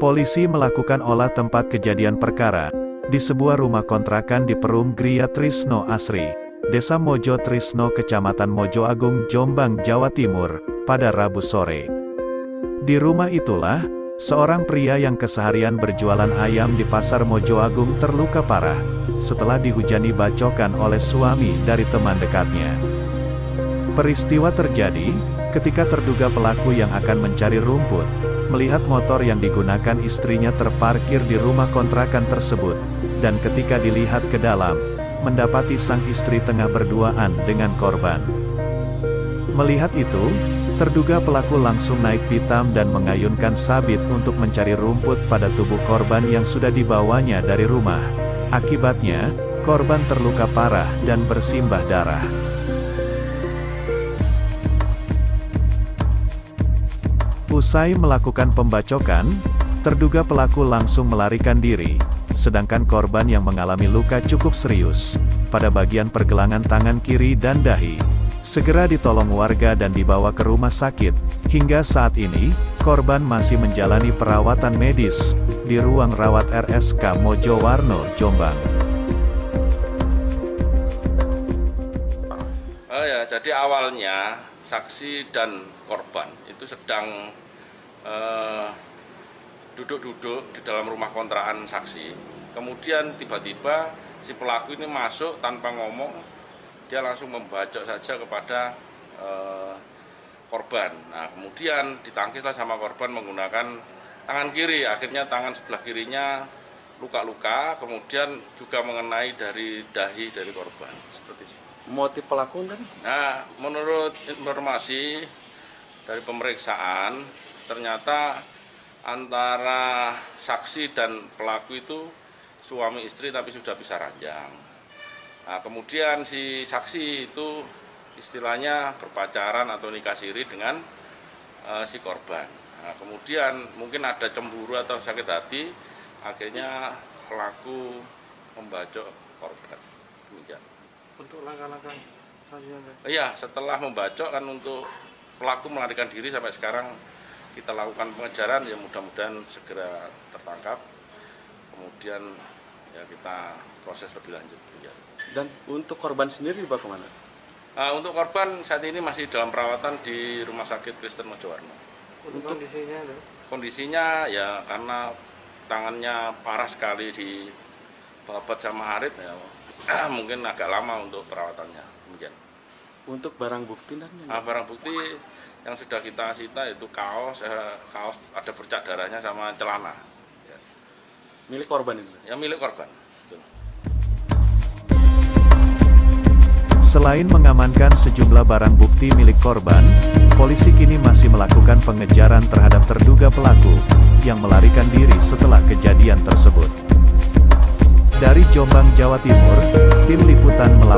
Polisi melakukan olah tempat kejadian perkara, di sebuah rumah kontrakan di Perum Gria Trisno Asri, Desa Mojo Trisno Kecamatan Mojo Agung Jombang, Jawa Timur, pada Rabu sore. Di rumah itulah, seorang pria yang keseharian berjualan ayam di Pasar Mojo Agung terluka parah, setelah dihujani bacokan oleh suami dari teman dekatnya. Peristiwa terjadi, ketika terduga pelaku yang akan mencari rumput, melihat motor yang digunakan istrinya terparkir di rumah kontrakan tersebut, dan ketika dilihat ke dalam, mendapati sang istri tengah berduaan dengan korban. Melihat itu, terduga pelaku langsung naik pitam dan mengayunkan sabit untuk mencari rumput pada tubuh korban yang sudah dibawanya dari rumah. Akibatnya, korban terluka parah dan bersimbah darah. Usai melakukan pembacokan, terduga pelaku langsung melarikan diri, sedangkan korban yang mengalami luka cukup serius pada bagian pergelangan tangan kiri dan dahi, segera ditolong warga dan dibawa ke rumah sakit. Hingga saat ini, korban masih menjalani perawatan medis di ruang rawat RSK Mojo Warno, Jombang. Jadi awalnya saksi dan korban itu sedang duduk-duduk di dalam rumah kontrakan saksi. Kemudian tiba-tiba si pelaku ini masuk tanpa ngomong, dia langsung membacok saja kepada korban. Nah, kemudian ditangkislah sama korban menggunakan tangan kiri. Akhirnya tangan sebelah kirinya luka-luka, kemudian juga mengenai dari dahi dari korban. Seperti itu. Motif pelaku kan? Nah, menurut informasi dari pemeriksaan, ternyata antara saksi dan pelaku itu suami istri tapi sudah pisah ranjang. Nah, kemudian si saksi itu istilahnya berpacaran atau nikah siri dengan si korban. Nah, kemudian mungkin ada cemburu atau sakit hati, akhirnya pelaku membacok korban. Demikian. Untuk langkah-langkah selanjutnya? Iya, setelah membacok kan untuk pelaku melarikan diri, sampai sekarang kita lakukan pengejaran, ya mudah-mudahan segera tertangkap. Kemudian ya kita proses lebih lanjut. Ya. Dan untuk korban sendiri dibawa kemana? Untuk korban saat ini masih dalam perawatan di Rumah Sakit Kristen Mojowarno. Untuk kondisinya ya karena tangannya parah sekali di babat sama arit, ya mungkin agak lama untuk perawatannya. Demikian. Untuk barang bukti dan barang bukti yang sudah kita sita itu kaos ada bercak darahnya sama celana. Ya. Milik korban itu? Ya, milik korban. Betul. Selain mengamankan sejumlah barang bukti milik korban, polisi kini masih melakukan pengejaran terhadap terduga pelaku yang melarikan diri setelah kejadian tersebut. Dari Jombang, Jawa Timur, tim liputan melaporkan.